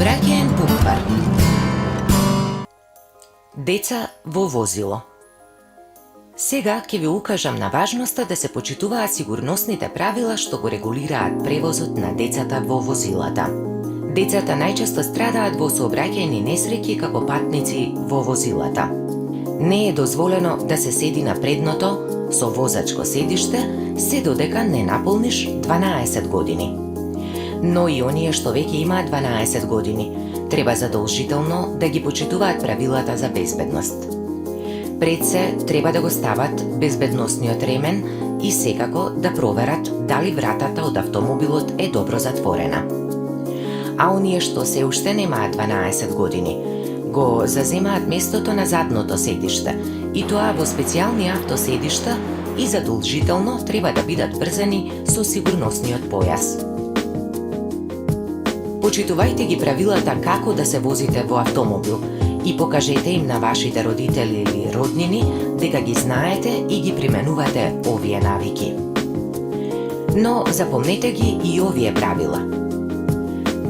Сообраќаен буквар. Деца во возило. Сега ќе ви укажам на важноста да се почитуваат сигурносните правила што го регулираат превозот на децата во возилата. Децата најчесто страдаат во сообраќајни несреќи како патници во возилата. Не е дозволено да се седи на предното со возачко седиште се додека не наполниш 12 години. Но и оние што веќе имаат 12 години, треба задолжително да ги почитуваат правилата за безбедност. Пред се треба да го стават безбедносниот ремен и секако да проверат дали вратата од автомобилот е добро затворена. А оние што се уште немаат 12 години, го заземаат местото на задното седиште, и тоа во специјални автоседишта и задолжително треба да бидат врзани со сигурносниот појас. Почитувајте ги правилата како да се возите во автомобил и покажете им на вашите родители или роднини дека ги знаете и ги применувате овие навики. Но запомнете ги и овие правила.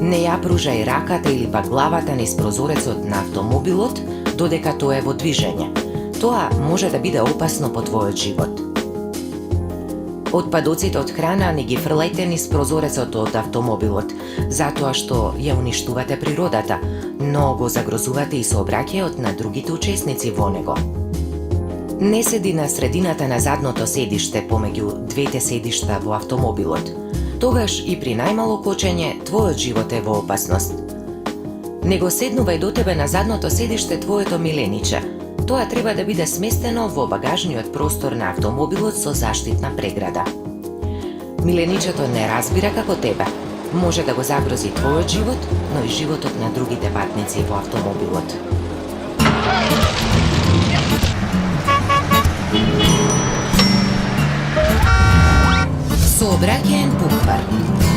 Не ја пружај раката или пак главата низ прозорецот на автомобилот додека тоа е во движење. Тоа може да биде опасно по твојот живот. Отпадоците од храна не ги фрлајте низ прозорецот од автомобилот, затоа што ја уништувате природата, но го загрозувате и сообраќајот на другите учесници во него. Не седи на средината на задното седиште помеѓу двете седишта во автомобилот. Тогаш и при најмало кочење твојот живот е во опасност. Не го седнувај до тебе на задното седиште твоето милениче. Тоа треба да биде сместено во багажниот простор на автомобилот со заштитна преграда. Миленичето не разбира како тебе. Може да го загрози твојот живот, но и животот на другите патници во автомобилот. Сообраќаен буквар.